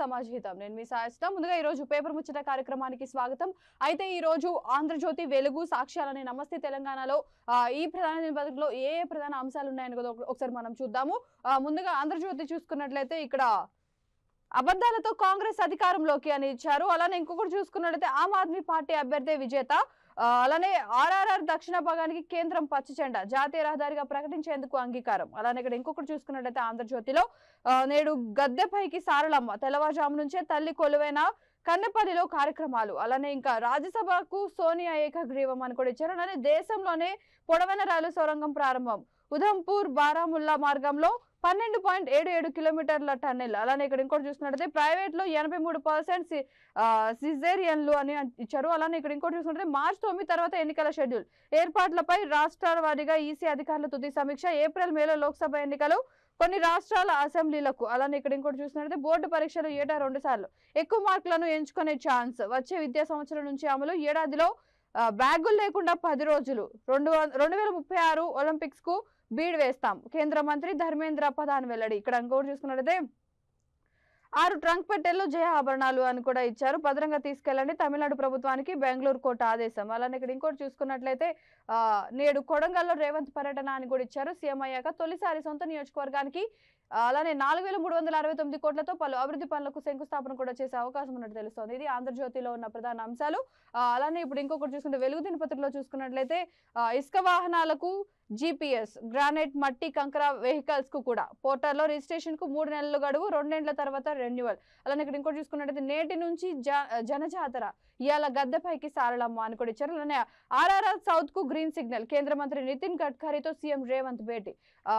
సమాజ్ హితం. నేను మీ సాయిస్తా. ముందుగా ఈ రోజు పేపర్ ముచ్చట కార్యక్రమానికి స్వాగతం. అయితే ఈ రోజు ఆంధ్రజ్యోతి, వెలుగు, సాక్ష్యాలనే నమస్తే తెలంగాణలో ఈ ప్రధాన దినపత్రికలో ఏ ప్రధాన అంశాలు ఉన్నాయని కూడా ఒకసారి మనం చూద్దాము. ముందుగా ఆంధ్రజ్యోతి చూసుకున్నట్లయితే ఇక్కడ అబద్ధాలతో కాంగ్రెస్ అధికారంలోకి అని ఇచ్చారు. అలానే ఇంకొకటి చూసుకున్నట్లయితే ఆమ్ ఆద్మీ పార్టీ అభ్యర్థి విజేత. అలానే ఆర్ఆర్ఆర్ దక్షిణ భాగానికి కేంద్రం పచ్చజెండా, జాతీయ రహదారిగా ప్రకటించేందుకు అంగీకారం. అలానే ఇక్కడ ఇంకొకటి చూసుకున్నట్లయితే ఆంధ్రజ్యోతిలో నేడు గద్దెపైకి సారలమ్మ, తెల్లవారుజాము నుంచే తల్లి కొలువైన కన్నెపల్లిలో కార్యక్రమాలు. అలానే ఇంకా రాజ్యసభకు సోనియా ఏకగ్రీవం అని కూడా ఇచ్చారు. అలానే దేశంలోనే పొడవైన రైలు సొరంగం ప్రారంభం, ఉధంపూర్ బారాముల్లా మార్గంలో 12.77 కిలోమీటర్ల టన్నెల్. అలానే ఇక్కడ ఇంకోటి చూసుకున్నట్లయితే ప్రైవేట్ లో 83% సిజేరియన్లు అని ఇచ్చారు. అలానే ఇక్కడ ఇంకోటి చూసుకుంటే మార్చి 9 తర్వాత ఎన్నికల షెడ్యూల్, ఏర్పాట్లపై రాష్ట్రాల వారీగా ఈసీ అధికారుల తుది సమీక్ష, ఏప్రిల్ మేలో లోక్సభ ఎన్నికలు, కొన్ని రాష్ట్రాల అసెంబ్లీలకు. అలానే ఇక్కడ ఇంకోటి చూసినట్లయితే బోర్డు పరీక్షలు ఏటా 2 సార్లు ఎక్కువ మార్కులను ఎంచుకునే ఛాన్స్, వచ్చే విద్యా సంవత్సరం నుంచి అమలు, ఏడాదిలో బ్యాగులు లేకుండా 10 రోజులు, 2036 ఒలింపిక్స్ కు బీడ్ వేస్తాం, కేంద్ర మంత్రి ధర్మేంద్ర ప్రధాన్ వెల్లడి. ఇక్కడ ఇంకోటి చూసుకున్నట్లయితే 6 ట్రంక్ పెట్టెల్లో జయ ఆభరణాలు అని కూడా ఇచ్చారు, భద్రంగా తీసుకెళ్లండి, తమిళనాడు ప్రభుత్వానికి బెంగళూరు కోర్టు ఆదేశం. అలానే ఇక్కడ ఇంకోటి చూసుకున్నట్లయితే నేడు కొడంగల్లో రేవంత్ పర్యటన అని కూడా ఇచ్చారు. సీఎం అయ్యాక తొలిసారి సొంత నియోజకవర్గానికి అలానే 4369 కోట్లతో పలు అభివృద్ధి పనులకు శంకుస్థాపన కూడా చేసే అవకాశం ఉన్నట్టు తెలుస్తోంది. ఇది ఆంధ్రజ్యోతిలో ఉన్న ప్రధాన అంశాలు. అలానే ఇప్పుడు ఇంకొకటి చూసుకుంటే వెలుగు దినపత్రికలో చూసుకున్నట్లయితే ఇసుక వాహనాలకు GPS, గ్రానైట్, మట్టి, కంకర వెహికల్స్ కు కూడా పోర్టల్లో రిజిస్ట్రేషన్ కు 3 నెలలు గడువు, 2 నెలల తర్వాత రెన్యువల్. అలానే ఇక్కడ ఇంకోటి చూసుకున్నట్లయితే నేటి నుంచి జనజాతర, ఇవాళ గద్దెపైకి సారలమ్మ అని కూడా ఇచ్చారు. అలానే ఆర్ఆర్ఆర్ సౌత్ కు గ్రీన్ సిగ్నల్, కేంద్ర మంత్రి నితిన్ గడ్కరీతో సీఎం రేవంత్ భేటీ.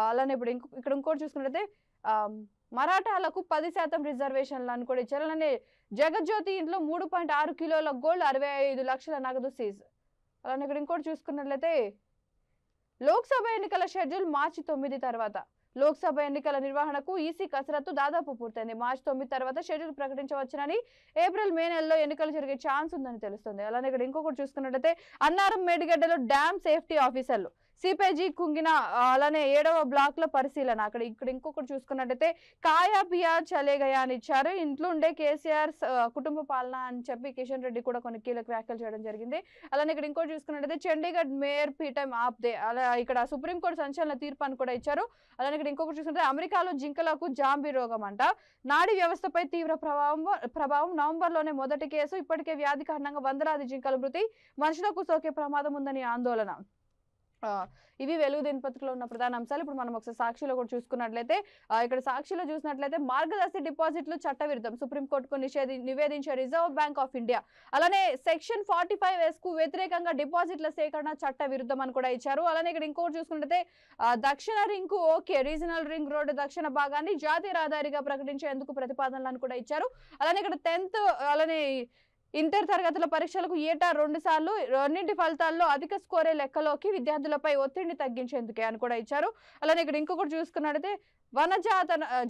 అలానే ఇప్పుడు ఇక్కడ ఇంకోటి చూసుకున్నట్లయితే మరాఠాలకు 10% రిజర్వేషన్లు అని కూడా ఇచ్చారు. అలానే జగజ్యోతి ఇంట్లో 3.6 కిలోల గోల్డ్, 65 లక్షల నగదు సీజ్. అలానే ఇక్కడ ఇంకోటి చూసుకున్నట్లయితే లోక్సభ ఎన్నికల షెడ్యూల్ మార్చి 9 తర్వాత, లోక్సభ ఎన్నికల నిర్వహణకు ఈసీ కసరత్తు దాదాపు పూర్తయింది. మార్చి 9 తర్వాత షెడ్యూల్ ప్రకటించవచ్చునని, ఏప్రిల్ మే నెలలో ఎన్నికలు జరిగే ఛాన్స్ ఉందని తెలుస్తుంది. అలానే ఇక్కడ ఇంకొకటి చూసుకున్నట్లయితే అన్నారం మేడిగడ్డలో డ్యామ్ సేఫ్టీ ఆఫీసర్లు, సిపేజీ కుంగిన. అలానే 7వ బ్లాక్ లో పరిశీలన. ఇక్కడ ఇంకొకటి చూసుకున్నట్లయితే కాయా పియా చలేగయా అని ఇచ్చారు. ఇంట్లో ఉండే కేసీఆర్ కుటుంబ పాలన అని చెప్పి కిషన్ రెడ్డి కూడా కొన్ని కీలక వ్యాఖ్యలు చేయడం జరిగింది. అలానే ఇక్కడ ఇంకోటి చూసుకున్నట్లయితే చండీగఢ్ మేయర్ పీఠం ఆప్దే, అలా ఇక్కడ సుప్రీంకోర్టు సంచలన తీర్పు అని కూడా ఇచ్చారు. అలానే ఇక్కడ ఇంకొకటి చూసుకుంటే అమెరికాలో జింకలకు జాంబీ రోగం అంట, నాడీ వ్యవస్థపై తీవ్ర ప్రభావం, నవంబర్లోనే మొదటి కేసు, ఇప్పటికే వ్యాధి కారణంగా వందలాది జింకల మృతి, మనుషులకు సోకే ప్రమాదం ఉందని ఆందోళన. ఇవి వెలుగు దినపత్రికలో ఉన్న ప్రధాన అంశాలు. ఇప్పుడు మనం ఒకసారి సాక్షిలో కూడా చూసుకున్నట్లయితే ఇక్కడ సాక్షిలో చూసినట్లయితే మార్గదర్శి డిపాజిట్లు చట్టవిరుద్ధం, సుప్రీంకోర్టుకు నివేదించే రిజర్వ్ బ్యాంక్ ఆఫ్ ఇండియా. అలానే సెక్షన్ 45S కు వ్యతిరేకంగా డిపాజిట్ల సేకరణ చట్ట విరుద్ధం అని కూడా ఇచ్చారు. అలానే ఇక్కడ ఇంకోటి చూసుకున్నట్లయితే దక్షిణ రింగ్ కు ఓకే, రీజనల్ రింగ్ రోడ్డు దక్షిణ భాగాన్ని జాతీయ రహదారిగా ప్రకటించేందుకు ప్రతిపాదనలు అని కూడా ఇచ్చారు. అలానే ఇక్కడ 10th అలానే ఇంటర్ తరగతుల పరీక్షలకు ఏటా 2 సార్లు, రెండింటి ఫలితాల్లో అధిక స్కోరే లెక్కలోకి, విద్యార్థులపై ఒత్తిడిని తగ్గించేందుకే అని కూడా ఇచ్చారు. అలానే ఇక్కడ ఇంకొకటి చూసుకున్నట్లయితే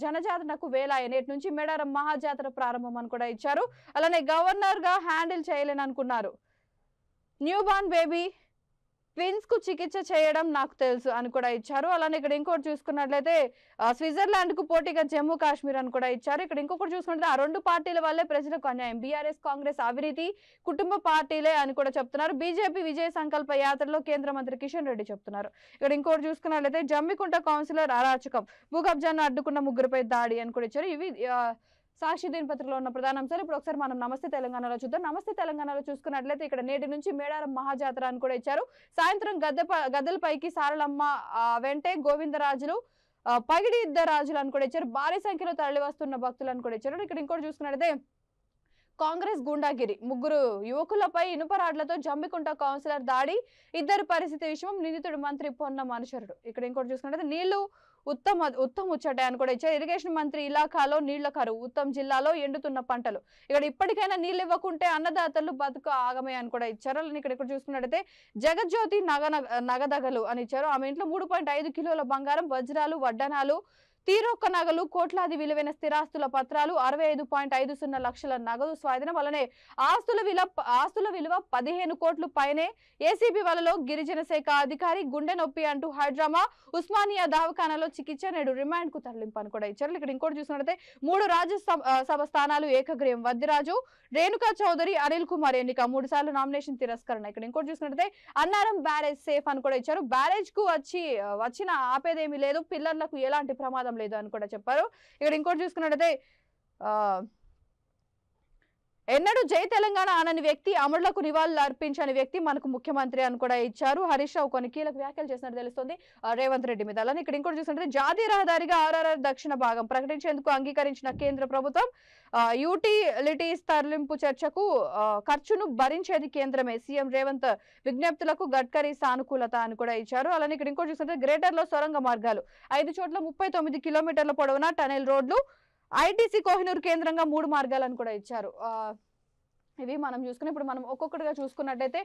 జనజాతరకు వేలాయ, నేటి నుంచి మేడారం మహాజాతర ప్రారంభం అని కూడా ఇచ్చారు. అలానే గవర్నర్ గా హ్యాండిల్ చేయలేని అనుకున్నారు, న్యూ బార్న్ బేబీ ట్విన్స్ కు చికిత్స చేయడం నాకు తెలుసు అని కూడా ఇచ్చారు. అలానే ఇక్కడ ఇంకోటి చూసుకున్నట్లయితే స్విట్జర్లాండ్ కు పోటీగా జమ్మూ కాశ్మీర్ అని కూడా ఇచ్చారు. ఇక్కడ ఇంకొకటి చూసుకుంటే ఆ 2 పార్టీల వల్లే ప్రజలకు అన్యాయం, బీఆర్ఎస్ కాంగ్రెస్ అవినీతి కుటుంబ పార్టీలే అని కూడా చెప్తున్నారు. బీజేపీ విజయ సంకల్ప యాత్రలో కేంద్ర మంత్రి కిషన్ రెడ్డి చెప్తున్నారు. ఇక్కడ ఇంకోటి చూసుకున్నట్లయితే జమ్మికుంట కౌన్సిలర్ అరాచకం, భూ కబ్జాను అడ్డుకున్న 3పై దాడి అని కూడా ఇచ్చారు. ఇవి సాక్షి దినపత్రికలో ఉన్న ప్రధాన అంశాలు. ఇప్పుడు ఒకసారి మనం నమస్తే తెలంగాణలో చూద్దాం. నమస్తే తెలంగాణలో చూసుకున్నట్లయితే ఇక్కడ నేటి నుంచి మేడారం మహాజాతర అని కూడా ఇచ్చారు. సాయంత్రం గద్దెలపైకి సారలమ్మ వెంటే గోవిందరాజులు, పగిడిద్ద రాజులు అని కూడా ఇచ్చారు. భారీ సంఖ్యలో తరలి వస్తున్న భక్తులు అని కూడా ఇచ్చారు. ఇక్కడ ఇంకోటి చూసుకున్నట్లయితే కాంగ్రెస్ గుండాగిరి, 3 యువకులపై ఇనుపరాడ్లతో జమ్మికుంట కౌన్సిలర్ దాడి, 2 పరిస్థితి విషయం, నిందితుడు మంత్రి పొన్నం అనుచరుడు. ఇక్కడ ఇంకోటి చూసుకున్నట్లయితే నీళ్లు ఉత్తమ ముచ్చట అని కూడా ఇచ్చారు. ఇరిగేషన్ మంత్రి ఇలాఖాలో నీళ్ల కరువు, ఉత్తమ్ జిల్లాలో ఎండుతున్న పంటలు, ఇక్కడ ఇప్పటికైనా నీళ్లు ఇవ్వకుంటే అన్నదాతలు బతుకు ఆగమే అని కూడా ఇచ్చారు. అలానే ఇక్కడ చూసుకున్నట్లయితే జగజ్యోతి నగదగలు అని ఇచ్చారు. ఆమె ఇంట్లో 3.5 కిలోల బంగారం, వజ్రాలు, వడ్డనాలు, తీరొక్క నగలు, కోట్లాది విలువైన స్థిరాస్తుల పత్రాలు, 65.50 లక్షల నగదు స్వాధీనం. అలానే ఆస్తుల విలువ 15 కోట్లు పైనే. ఏసీబీ వలలో గిరిజన శాఖ అధికారి గుండె నొప్పి అంటూ హైడ్రామా. ఉస్మానియా దవాఖానాలో చికిత్స, నేడు రిమాండ్ కు తరలింపు అని కూడా ఇచ్చారు. ఇక్కడ ఇంకోటి చూసినట్లయితే 3 రాజ్యసభ స్థానాలు ఏకగ్రీవం. వద్దిరాజు, రేణుకా చౌదరి, అనిల్ కుమార్ ఎన్నిక. 3 సార్లు నామినేషన్ తిరస్కరణ. ఇక్కడ ఇంకోటి చూసినట్లయితే అన్నారం బ్యారేజ్ సేఫ్ అని కూడా ఇచ్చారు. బ్యారేజ్ కు వచ్చిన ఆపేదేమీ లేదు, పిల్లర్లకు ఎలాంటి ప్రమాదం లేదు అని కూడా చెప్పారు. ఇక్కడ ఇంకోటి చూసుకున్నట్లయితే ఎన్నడూ జై తెలంగాణ అనని వ్యక్తి, అమరులకు నివాళులు అర్పించని వ్యక్తి మనకు ముఖ్యమంత్రి అని కూడా ఇచ్చారు. హరీష్ రావు కొన్ని కీలక వ్యాఖ్యలు చేసినట్టు తెలుస్తుంది రేవంత్ రెడ్డి మీద. అలానే ఇక్కడ ఇంకోటి చూస్తుంటే జాతీయ రహదారిగా ఆర్ఆర్ఆర్ దక్షిణ భాగం ప్రకటించేందుకు అంగీకరించిన కేంద్ర ప్రభుత్వం. యూటిలిటీస్ తరలింపు చర్చకు ఖర్చును భరించేది కేంద్రమే. సీఎం రేవంత్ విజ్ఞప్తులకు గడ్కరీ సానుకూలత అని కూడా ఇచ్చారు. అలానే ఇక్కడ ఇంకోటి చూస్తుంటే గ్రేటర్ లో సొరంగ మార్గాలు 5 చోట్ల 39 కిలోమీటర్ల పొడవున టనెల్ రోడ్లు. ఐటీసీ కోహినూర్ కేంద్రంగా 3 మార్గాలను కూడా ఇచ్చారు. ఇవి మనం చూసుకుని ఇప్పుడు మనం ఒక్కొక్కటిగా చూసుకున్నట్టయితే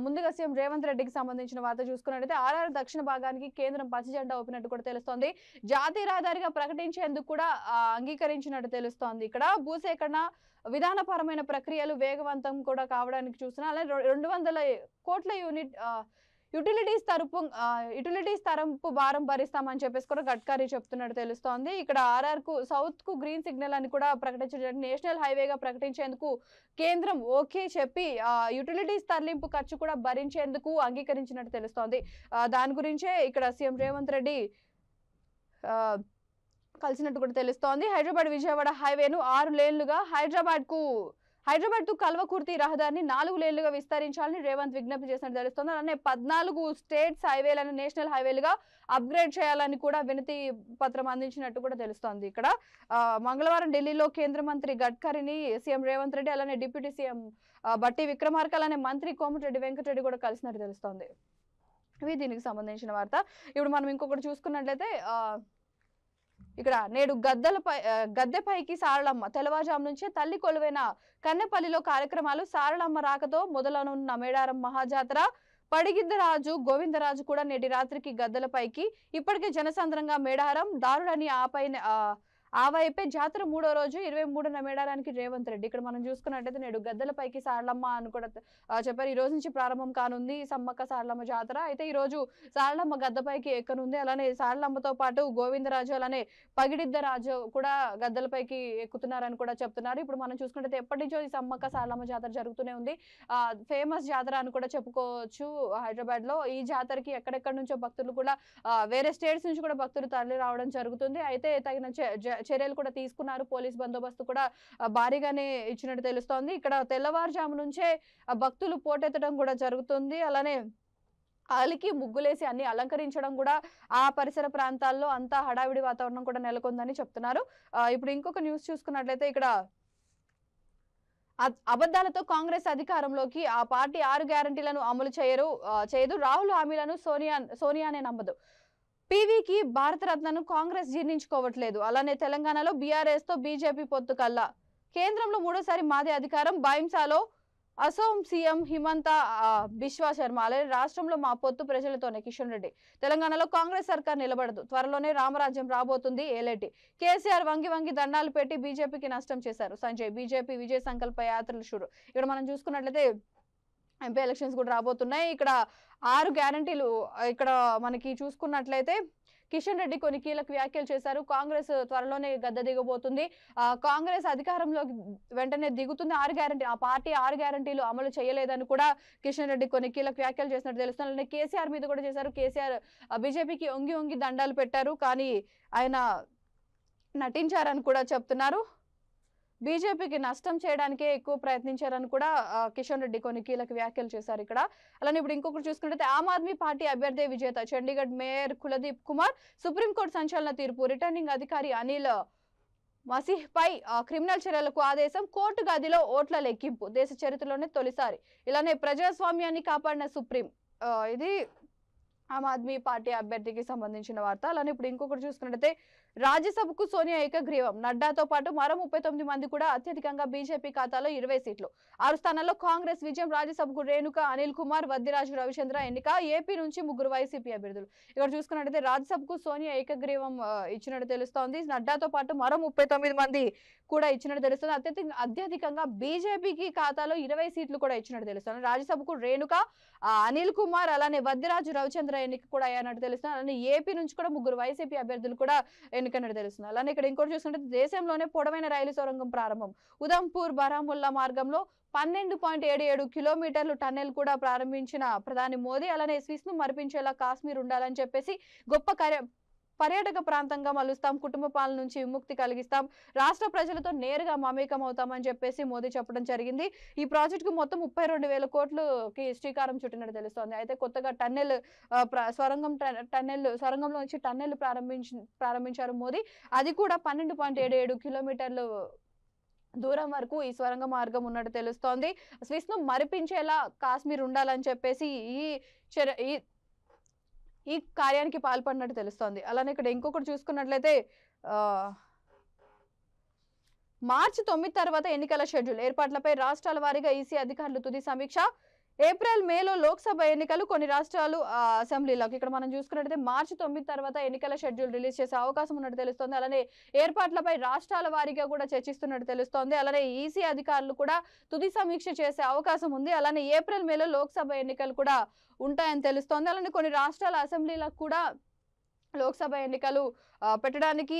ముందుగా సీఎం రేవంత్ రెడ్డికి సంబంధించిన వార్త చూసుకున్నట్టయితే ఆర్ఆర్ దక్షిణ భాగానికి కేంద్రం పచ్చి జెండా ఊపినట్టు కూడా తెలుస్తోంది. జాతీయ రహదారిగా ప్రకటించేందుకు కూడా అంగీకరించినట్టు తెలుస్తోంది. ఇక్కడ భూసేకరణ విధానపరమైన ప్రక్రియలు వేగవంతం కూడా కావడానికి చూస్తున్నా. అలాగే 200 కోట్ల యూటిలిటీస్ తరంపు భారం భరిస్తామని చెప్పేసి కూడా గడ్కరీ చెప్తున్నట్టు తెలుస్తోంది. ఇక్కడ ఆర్ఆర్ కు సౌత్ కు గ్రీన్ సిగ్నల్ అని కూడా ప్రకటించడం, నేషనల్ హైవేగా ప్రకటించేందుకు కేంద్రం ఓకే చెప్పి యూటిలిటీస్ తరలింపు ఖర్చు కూడా భరించేందుకు అంగీకరించినట్టు తెలుస్తోంది. దాని గురించే ఇక్కడ సీఎం రేవంత్ రెడ్డి కలిసినట్టు కూడా తెలుస్తోంది. హైదరాబాద్ విజయవాడ హైవేను 6 లేన్లుగా, హైదరాబాద్ టు కల్వకుర్తి రహదారిని 4 లేన్లుగా విస్తరించాలని రేవంత్ విజ్ఞప్తి చేసినట్టు తెలుస్తోంది. అలానే 14 స్టేట్స్ హైవేలను నేషనల్ హైవేలుగా అప్గ్రేడ్ చేయాలని కూడా వినతి పత్రం అందించినట్టు కూడా తెలుస్తోంది. ఇక్కడ మంగళవారం ఢిల్లీలో కేంద్ర మంత్రి గడ్కరీని సీఎం రేవంత్ రెడ్డి, అలానే డిప్యూటీ సీఎం బట్టి విక్రమార్క, అలానే మంత్రి కోమటిరెడ్డి వెంకటరెడ్డి కూడా కలిసినట్టు తెలుస్తోంది. ఇవి దీనికి సంబంధించిన వార్త. ఇప్పుడు మనం ఇంకొకటి చూసుకున్నట్లయితే ఇక్కడ నేడు గద్దెపైకి సారళమ్మ. తెల్లవారుజాము నుంచే తల్లి కొలువైన కన్నెపల్లిలో కార్యక్రమాలు. సారళమ్మ రాకతో మొదలనున్న మేడారం మహాజాతర. పడిగిద్దరాజు గోవిందరాజు కూడా నేటి రాత్రికి గద్దెలపైకి. ఇప్పటికే జనసంద్రంగా మేడారం దారుడని ఆ వైపే జాతర 3వ రోజు 23న మేడారానికి రేవంత్ రెడ్డి. ఇక్కడ మనం చూసుకున్నట్టయితే నేడు గద్దెలపైకి సారళమ్మ అని కూడా చెప్పారు. ఈ రోజు నుంచి ప్రారంభం కానుంది సమ్మక్క సారళమ్మ జాతర. అయితే ఈ రోజు సారళమ్మ గద్దెపైకి ఎక్కనుంది. అలానే సారళమ్మతో పాటు గోవిందరాజు, అలానే పగిడిద్దరాజు కూడా గద్దెలపైకి ఎక్కుతున్నారని కూడా చెప్తున్నారు. ఇప్పుడు మనం చూసుకున్నట్టయితే ఎప్పటి నుంచో ఈ సమ్మక్క సారళమ్మ జాతర జరుగుతూనే ఉంది. ఫేమస్ జాతర అని కూడా చెప్పుకోవచ్చు హైదరాబాద్ లో. ఈ జాతరకి ఎక్కడెక్కడి నుంచో భక్తులు కూడా వేరే స్టేట్స్ నుంచి కూడా భక్తులు తరలి రావడం జరుగుతుంది. అయితే తగిన చర్యలు కూడా తీసుకున్నారు. పోలీస్ బందోబస్తు కూడా భారీగానే ఇచ్చినట్టు తెలుస్తోంది. ఇక్కడ తెల్లవారుజాము నుంచే భక్తులు పోటెత్తడం కూడా జరుగుతుంది. అలానే ఆలికి ముగ్గులేసి అన్ని అలంకరించడం కూడా ఆ పరిసర ప్రాంతాల్లో అంతా హడావిడి వాతావరణం కూడా నెలకొందని చెప్తున్నారు. ఇప్పుడు ఇంకొక న్యూస్ చూసుకున్నట్లయితే ఇక్కడ అబద్ధాలతో కాంగ్రెస్ అధికారంలోకి. ఆ పార్టీ 6 గ్యారంటీలను అమలు చేయదు. రాహుల్ హామీలను సోనియానే నమ్మదు. పీవీకి భారతరత్నను కాంగ్రెస్ జీర్ణించుకోవట్లేదు. అలానే తెలంగాణలో బీఆర్ఎస్ తో బీజేపీ పొత్తు కల్లా. కేంద్రంలో 3వ సారి మాదే అధికారం. బాయింసాలో అసోం సీఎం హిమంత బిశ్వా శర్మ. అలానే రాష్ట్రంలో మా పొత్తు ప్రజలతోనే కిషన్ రెడ్డి. తెలంగాణలో కాంగ్రెస్ సర్కార్ నిలబడదు. త్వరలోనే రామరాజ్యం రాబోతుంది ఏలేటి. కేసీఆర్ వంగి దండాలు పెట్టి బీజేపీకి నష్టం చేశారు సంజయ్. బీజేపీ విజయ సంకల్ప యాత్రలు షురు. ఇక్కడ మనం చూసుకున్నట్లయితే ఎంపీ ఎలక్షన్స్ కూడా రాబోతున్నాయి. ఇక్కడ 6 గ్యారంటీలు ఇక్కడ మనకి చూసుకున్నట్లయితే కిషన్ రెడ్డి కొన్ని కీలక వ్యాఖ్యలు చేశారు. కాంగ్రెస్ త్వరలోనే గద్దె దిగబోతుంది. కాంగ్రెస్ అధికారంలో వెంటనే దిగుతుంది. 6 గ్యారంటీ ఆ పార్టీ 6 గ్యారంటీలు అమలు చేయలేదని కూడా కిషన్ రెడ్డి కొన్ని కీలక వ్యాఖ్యలు చేసినట్టు తెలుస్తుంది. కేసీఆర్ మీద కూడా చేశారు. కేసీఆర్ బీజేపీకి ఒంగి దండాలు పెట్టారు, కానీ ఆయన నటించారని కూడా చెప్తున్నారు. బీజేపీకి నష్టం చేయడానికే ఎక్కువ ప్రయత్నించారని కూడా కిషన్ రెడ్డి కొన్ని కీలక వ్యాఖ్యలు చేశారు ఇక్కడ. అలానే ఇప్పుడు ఇంకొకటి చూసుకుంటే ఆమ్ ఆద్మీ పార్టీ అభ్యర్థి విజేత. చండీగఢ్ మేయర్ కులదీప్ కుమార్. సుప్రీంకోర్టు సంచలన తీర్పు. రిటర్నింగ్ అధికారి అనిల్ మసీహ్ పై క్రిమినల్ చర్యలకు ఆదేశం. కోర్టు గదిలో ఓట్ల లెక్కింపు దేశ చరిత్రలోనే తొలిసారి. ఇలానే ప్రజాస్వామ్యాన్ని కాపాడిన సుప్రీం. ఇది ఆమ్ ఆద్మీ పార్టీ అభ్యర్థికి సంబంధించిన వార్త. అలానే ఇప్పుడు ఇంకొకటి చూసుకున్నట్లయితే రాజ్యసభకు సోనియా ఏకగ్రీవం. నడ్డాతో పాటు మరో 39 మంది కూడా అత్యధికంగా బీజేపీ ఖాతాలో 20 సీట్లు. 6 స్థానాల్లో కాంగ్రెస్ విజయం. రాజ్యసభకు రేణుక, అనిల్ కుమార్, వద్దిరాజు రవిచంద్ర ఎన్నిక. ఏపీ నుంచి 3 వైసీపీ అభ్యర్థులు. ఇక్కడ చూసుకున్నట్లయితే రాజ్యసభకు సోనియా ఏకగ్రీవం ఇచ్చినట్టు తెలుస్తోంది. నడ్డాతో పాటు మరో 39 మంది కూడా ఇచ్చినట్టు తెలుస్తుంది. అత్యధికంగా బీజేపీకి ఖాతాలో 20 సీట్లు కూడా ఇచ్చినట్టు తెలుస్తుంది. రాజ్యసభకు రేణుక, అనిల్ కుమార్, అలానే వద్దిరాజు రవిచంద్ర ఎన్నిక కూడా అయ్యానట్టు తెలుస్తుంది. అలానే ఏపీ నుంచి కూడా 3 వైసీపీ అభ్యర్థులు కూడా ఎన్నికన్నట్టు తెలుస్తుంది. అలానే ఇక్కడ ఇంకోటి చూసుకుంటే దేశంలోనే పొడవైన రైలు సొరంగం ప్రారంభం. ఉదంపూర్ బారాముల్లా మార్గంలో 12.77 కిలోమీటర్లు టన్నెల్ కూడా ప్రారంభించిన ప్రధాని మోదీ. అలానే స్విస్ ను మరిపించేలా కాశ్మీర్ ఉండాలని చెప్పేసి గొప్ప పర్యాటక ప్రాంతంగా మలుస్తాం, కుటుంబ పాలన నుంచి విముక్తి కలిగిస్తాం, రాష్ట్ర ప్రజలతో నేరుగా మమేకం అవుతామని చెప్పేసి మోదీ చెప్పడం జరిగింది. ఈ ప్రాజెక్టుకు మొత్తం 32,000 కోట్లకి శ్రీకారం చుట్టినట్టు తెలుస్తోంది. అయితే కొత్తగా టన్నెల్ సొరంగంలో నుంచి టన్నెల్ ప్రారంభించారు మోదీ. అది కూడా 12.77 కిలోమీటర్లు దూరం వరకు ఈ స్వరంగ మార్గం ఉన్నట్టు తెలుస్తోంది. స్విస్ ను మరిపించేలా కాశ్మీర్ ఉండాలని చెప్పేసి ఈ కార్యానికి పాల్పడినట్టు తెలుస్తోంది. అలానే ఇక్కడ ఇంకొకటి చూసుకున్నట్లయితే మార్చి 9 తర్వాత ఎన్నికల షెడ్యూల్ ఏర్పాట్లపై రాష్ట్రాల వారీగా ఈసీ అధికారులు తుది సమీక్ష. ఏప్రిల్ మేలో లోక్సభ ఎన్నికలు, కొన్ని రాష్ట్రాలు అసెంబ్లీలకు. ఇక్కడ మనం చూసుకున్నట్లయితే మార్చి 9 తర్వాత ఎన్నికల షెడ్యూల్ రిలీజ్ చేసే అవకాశం ఉన్నట్టు తెలుస్తోంది. అలానే ఏర్పాట్లపై రాష్ట్రాల వారీగా కూడా చర్చిస్తున్నట్టు తెలుస్తోంది. అలానే ఈసీ అధికారులు కూడా తుది సమీక్ష చేసే అవకాశం ఉంది. అలానే ఏప్రిల్ మేలో లోక్సభ ఎన్నికలు కూడా ఉంటాయని తెలుస్తోంది. అలానే కొన్ని రాష్ట్రాల అసెంబ్లీలకు కూడా లోక్సభ ఎన్నికలు పెట్టడానికి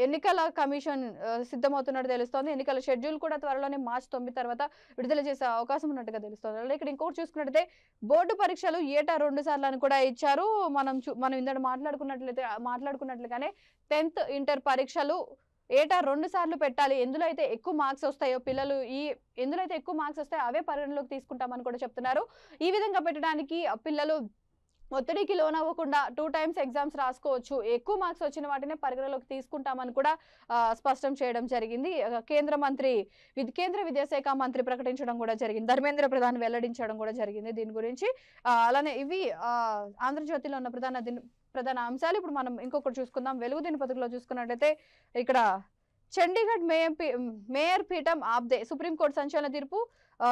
ఎన్నికల కమిషన్ సిద్ధమవుతున్నట్టు తెలుస్తోంది. ఎన్నికల షెడ్యూల్ కూడా త్వరలోనే మార్చి 9 తర్వాత విడుదల చేసే అవకాశం ఉన్నట్టుగా తెలుస్తోంది. అలాగే ఇక్కడ ఇంకోటి చూసుకున్నట్లయితే బోర్డు పరీక్షలు ఏటా 2 సార్లు అని కూడా ఇచ్చారు. మనం ఇందాక మాట్లాడుకున్నట్లుగానే 10th ఇంటర్ పరీక్షలు ఏటా 2 సార్లు పెట్టాలి. ఎందులో అయితే ఎక్కువ మార్క్స్ వస్తాయో ఎందులో అయితే ఎక్కువ మార్క్స్ వస్తాయో అవే పరిగణలోకి తీసుకుంటామని కూడా చెప్తున్నారు. ఈ విధంగా పెట్టడానికి పిల్లలు ఒత్తిడికి లోనవ్వకుండా 2 times ఎగ్జామ్స్ రాసుకోవచ్చు. ఎక్కువ మార్క్స్ వచ్చిన వాటినే పరిగణలోకి తీసుకుంటామని కూడా స్పష్టం చేయడం జరిగింది. కేంద్ర విద్యాశాఖ మంత్రి ప్రకటించడం కూడా జరిగింది. ధర్మేంద్ర ప్రధాన్ వెల్లడించడం కూడా జరిగింది దీని గురించి. అలానే ఇవి ఆంధ్రజ్యోతిలో ఉన్న ప్రధాన అంశాలు. ఇప్పుడు మనం ఇంకొకటి చూసుకుందాం. వెలుగు దినపత్రికలో చూసుకున్నట్లయితే ఇక్కడ చండీగఢ్ మేయర్ పీఠం ఆప్దే, సుప్రీంకోర్టు సంచలన తీర్పు.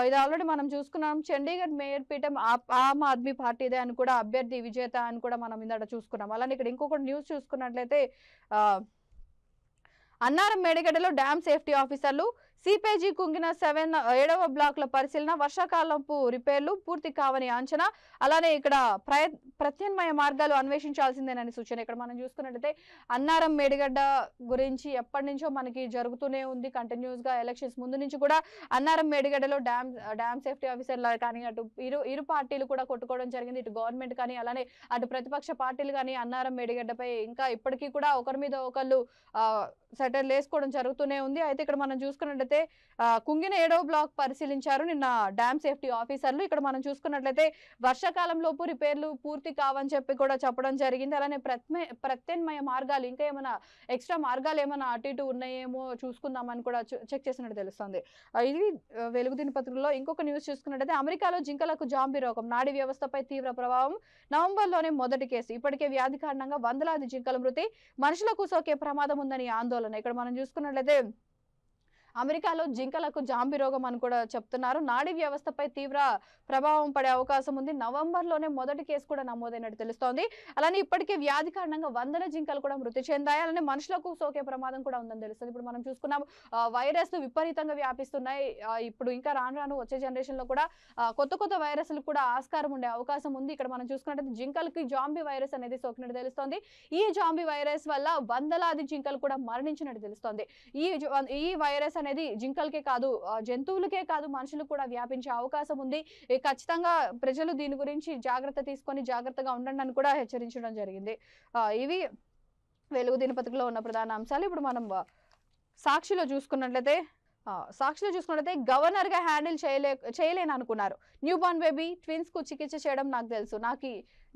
ఇది ఆల్రెడీ మనం చూసుకున్నాం. చండీగఢ్ మేయర్ పీఠం ఆమ్ ఆద్మీ పార్టీదే అని కూడా, అభ్యర్థి విజేత అని కూడా మనం ఇందాక చూసుకున్నాం. అలానే ఇక్కడ ఇంకొకటి న్యూస్ చూసుకున్నట్లయితే అన్నారం మేడిగడ్డలో డ్యామ్ సేఫ్టీ ఆఫీసర్లు. సిపేజీ కుంగిన 7వ బ్లాక్ల పరిశీలన. వర్షాకాలపు రిపేర్లు పూర్తి కావని అంచనా. అలానే ఇక్కడ ప్రత్యామ్నాయ మార్గాలు అన్వేషించాల్సిందేనని సూచన. ఇక్కడ మనం చూసుకున్నట్లయితే అన్నారం మేడిగడ్డ గురించి ఎప్పటి నుంచో మనకి జరుగుతూనే ఉంది. కంటిన్యూస్ గా ఎలక్షన్స్ ముందు నుంచి కూడా అన్నారం మేడిగడ్డలో డ్యామ్ సేఫ్టీ ఆఫీసర్ల కానీ అటు ఇరు పార్టీలు కూడా కొట్టుకోవడం జరిగింది. ఇటు గవర్నమెంట్ కానీ అలానే అటు ప్రతిపక్ష పార్టీలు కానీ అన్నారం మేడిగడ్డపై ఇంకా ఇప్పటికీ కూడా ఒకరి మీద ఒకళ్ళు సెటర్లు వేసుకోవడం జరుగుతూనే ఉంది. అయితే ఇక్కడ మనం చూసుకున్నట్లయితే కుంగిన 7వ బ్లాక్ పరిశీలించారు నిన్న డ్యామ్ సేఫ్టీ ఆఫీసర్లు. ఇక్కడ మనం చూసుకున్నట్లయితే వర్షాకాలంలోపు రిపేర్లు పూర్తి కావని చెప్పి కూడా చెప్పడం జరిగింది. అలానే ప్రత్యామ్నాయ మార్గాలు, ఇంకా ఏమైనా ఎక్స్ట్రా మార్గాలు ఏమైనా అటు ఇటు ఉన్నాయేమో చూసుకుందామని కూడా చెక్ చేసినట్టు తెలుస్తుంది. ఇది వెలుగు దినపత్రికలో ఇంకొక న్యూస్ చూసుకున్నట్లయితే అమెరికాలో జింకలకు జాంబీ రోగం, నాడీ వ్యవస్థపై తీవ్ర ప్రభావం. నవంబర్లోనే మొదటి కేసు. ఇప్పటికే వ్యాధి కారణంగా వందలాది జింకల మృతి, మనుషులకు సోకే ప్రమాదం ఉందని ఆందోళన. ఇక్కడ మనం చూసుకున్నట్లయితే అమెరికాలో జింకలకు జాంబీ రోగం అని కూడా చెప్తున్నారు. నాడీ వ్యవస్థపై తీవ్ర ప్రభావం పడే అవకాశం ఉంది. నవంబర్లోనే మొదటి కేసు కూడా నమోదైనట్టు తెలుస్తోంది. అలానే ఇప్పటికే వ్యాధి కారణంగా వందల జింకలు కూడా మృతి చెందాయి. అలానే మనుషులకు సోకే ప్రమాదం కూడా ఉందని తెలుస్తుంది. ఇప్పుడు మనం చూసుకున్నాం వైరస్లు విపరీతంగా వ్యాపిస్తున్నాయి. ఇప్పుడు ఇంకా రాను వచ్చే జనరేషన్ లో కూడా కొత్త వైరస్లు కూడా ఆస్కారం ఉండే అవకాశం ఉంది. ఇక్కడ మనం చూసుకున్నట్లయితే జింకలకి జాంబీ వైరస్ అనేది సోకినట్టు తెలుస్తోంది. ఈ జాంబీ వైరస్ వల్ల వందలాది జింకలు కూడా మరణించినట్టు తెలుస్తోంది. ఈ వైరస్ అనేది జింకలకే కాదు, జంతువులకే కాదు, మనుషులకు కూడా వ్యాపించే అవకాశం ఉంది. ఖచ్చితంగా ప్రజలు దీని గురించి జాగ్రత్త తీసుకొని జాగ్రత్తగా ఉండండి అని కూడా హెచ్చరించడం జరిగింది. ఇవి వెలుగు దినపత్రికలో ఉన్న ప్రధాన అంశాలు. ఇప్పుడు మనం సాక్షిలో చూసుకున్నట్లయితే గవర్నర్ గా హ్యాండిల్ చేయలేను అనుకున్నారు. న్యూ బార్న్ బేబీ ట్విన్స్ కు చికిత్స చేయడం నాకు తెలుసు.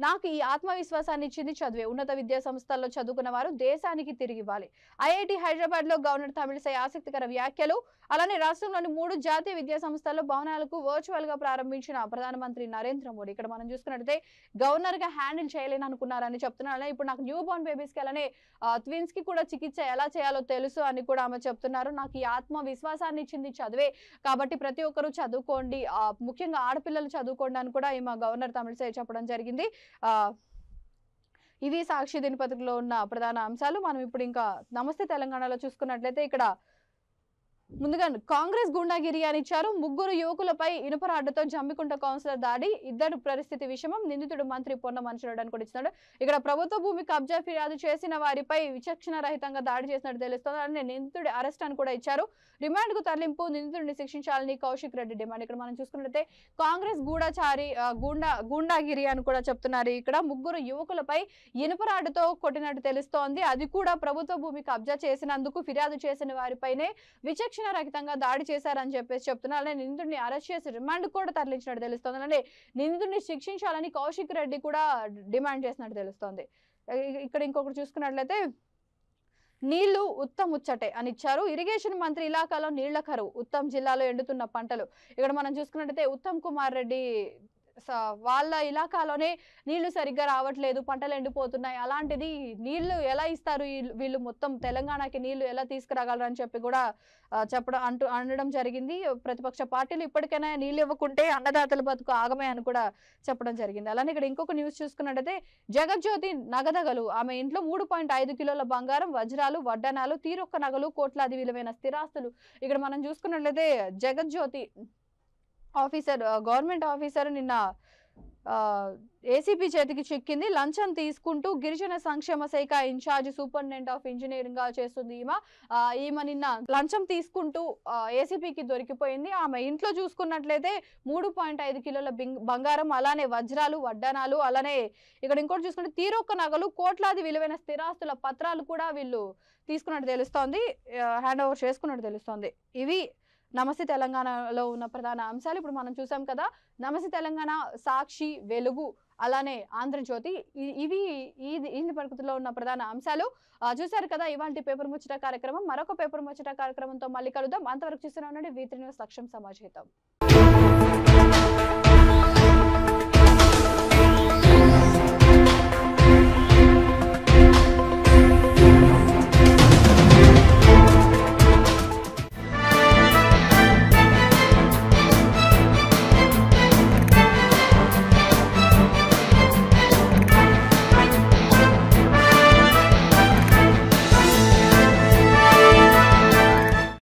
నాకు ఈ ఆత్మవిశ్వాసాన్ని ఇచ్చింది చదివే. ఉన్నత విద్యా సంస్థల్లో చదువుకున్న వారు దేశానికి తిరిగి ఇవ్వాలి. ఐఐటి హైదరాబాద్ లో గవర్నర్ తమిళిసై ఆసక్తికర వ్యాఖ్యలు. అలానే రాష్ట్రంలోని 3 జాతీయ విద్యా సంస్థల్లో భవనాలకు వర్చువల్ గా ప్రారంభించిన ప్రధానమంత్రి నరేంద్ర మోడీ. ఇక్కడ మనం చూసుకున్నట్లయితే గవర్నర్ గా హ్యాండిల్ చేయలేని అనుకున్నారని చెప్తున్నారు. ఇప్పుడు నాకు న్యూ బోర్న్ బేబీస్ కి అలానే ట్విన్స్ కి కూడా చికిత్స ఎలా చేయాలో తెలుసు అని కూడా ఆమె చెప్తున్నారు. నాకు ఈ ఆత్మ విశ్వాసాన్ని ఇచ్చింది చదివే, కాబట్టి ప్రతి ఒక్కరూ చదువుకోండి, ముఖ్యంగా ఆడపిల్లలు చదువుకోండి అని కూడా ఈమె గవర్నర్ తమిళిసై చెప్పడం జరిగింది. ఇవి సాక్షి దినపత్రికలో ఉన్న ప్రధాన అంశాలు. మనం ఇప్పుడు ఇంకా నమస్తే తెలంగాణలో చూసుకున్నట్లయితే ఇక్కడ ముందుగా కాంగ్రెస్ గుండాగిరి అని ఇచ్చారు. 3 యువకులపై ఇనుపరాడ్డుతో జమ్మికుంట కౌన్సిలర్ దాడి, ఇద్దరు పరిస్థితి విషమం, నిందితుడు మంత్రి పొన్నం అనుచరుడు అని కూడా ఇస్తున్నాడు. ఇక్కడ ప్రభుత్వ భూమి కబ్జా ఫిర్యాదు చేసిన వారిపై విచక్షణ రహితంగా దాడి చేసినట్టు తెలుస్తుంది. అలానే నిందితుడి అరెస్ట్ అని కూడా ఇచ్చారు. రిమాండ్ కు తరలింపు, నిందితుడిని శిక్షించాలని కౌశిక్ రెడ్డి డిమాండ్. ఇక్కడ మనం చూసుకున్నట్లయితే కాంగ్రెస్ గుండాగిరి అని కూడా చెప్తున్నారు. ఇక్కడ 3 యువకులపై ఇనుపరాడ్డుతో కొట్టినట్టు తెలుస్తోంది. అది కూడా ప్రభుత్వ భూమి కబ్జా చేసినందుకు ఫిర్యాదు చేసిన వారిపైనే విచక్షణ రహితంగా దాడి చేశారని చెప్పేసి చెప్తున్నారు. అలానే నిందితుడిని అరెస్ట్ చేసి రిమాండ్ కూడా తరలించినట్టు తెలుస్తోంది. అలానే నిందితుడిని శిక్షించాలని కౌశిక్ రెడ్డి కూడా డిమాండ్ చేసినట్టు తెలుస్తోంది. ఇక్కడ ఇంకొకటి చూసుకున్నట్లయితే నీళ్లు ఉత్తమ్ ముచ్చటే అని ఇచ్చారు. ఇరిగేషన్ మంత్రి ఇలాకాలో నీళ్ల కరువు, ఉత్తమ్ జిల్లాలో ఎండుతున్న పంటలు. ఇక్కడ మనం చూసుకున్నట్లయితే ఉత్తమ్ కుమార్ రెడ్డి వాళ్ళ ఇలాకాలోనే నీళ్లు సరిగ్గా రావట్లేదు, పంటలు ఎండిపోతున్నాయి. అలాంటిది నీళ్లు ఎలా ఇస్తారు వీళ్ళు, మొత్తం తెలంగాణకి నీళ్లు ఎలా తీసుకురాగలరు అని చెప్పి కూడా అనడం జరిగింది. ప్రతిపక్ష పార్టీలు ఇప్పటికైనా నీళ్లు ఇవ్వకుంటే అన్నదాతల బతుకు ఆగమే అని కూడా చెప్పడం జరిగింది. అలానే ఇక్కడ ఇంకొక న్యూస్ చూసుకున్నట్టయితే జగజ్యోతి నగదగలు, ఆమె ఇంట్లో 3.5 కిలోల బంగారం, వజ్రాలు, వడ్డనాలు, తీరొక్క నగలు, కోట్లాది విలువైన స్థిరాస్తులు. ఇక్కడ మనం చూసుకున్నట్లయితే జగజ్యోతి ఆఫీసర్, గవర్నమెంట్ ఆఫీసర్ నిన్న ఏసీపీ చేతికి చిక్కింది. లంచం తీసుకుంటూ గిరిజన సంక్షేమ శాఖ ఇన్ఛార్జ్ సూపరింటెండెంట్ ఆఫ్ ఇంజనీరింగ్ గా చేస్తుంది. ఈమె నిన్న లంచం తీసుకుంటూ ఏసీపీకి దొరికిపోయింది. ఆమె ఇంట్లో చూసుకున్నట్లయితే 3.5 కిలోల బంగారం, అలానే వజ్రాలు, వడ్డనాలు, అలానే ఇక్కడ ఇంకోటి చూసుకుంటే తీరొక్క నగలు, కోట్లాది విలువైన స్థిరాస్తుల పత్రాలు కూడా వీళ్ళు తీసుకున్నట్టు తెలుస్తోంది, హ్యాండ్ ఓవర్ చేసుకున్నట్టు తెలుస్తోంది. ఇవి నమస్తే తెలంగాణలో ఉన్న ప్రధాన అంశాలు. ఇప్పుడు మనం చూసాం కదా, నమస్తే తెలంగాణ, సాక్షి, వెలుగు, అలానే ఆంధ్రజ్యోతి, ఇవి ఈ పరిస్థితుల్లో ఉన్న ప్రధాన అంశాలు. చూశారు కదా ఇవాల్టి పేపర్ ముచ్చట కార్యక్రమం. మరొక పేపర్ ముచ్చట కార్యక్రమంతో మళ్ళీ కలుద్దాం. అంతవరకు చూస్తూనే ఉండండి V3 న్యూస్, లక్ష్యం సమాజహితం.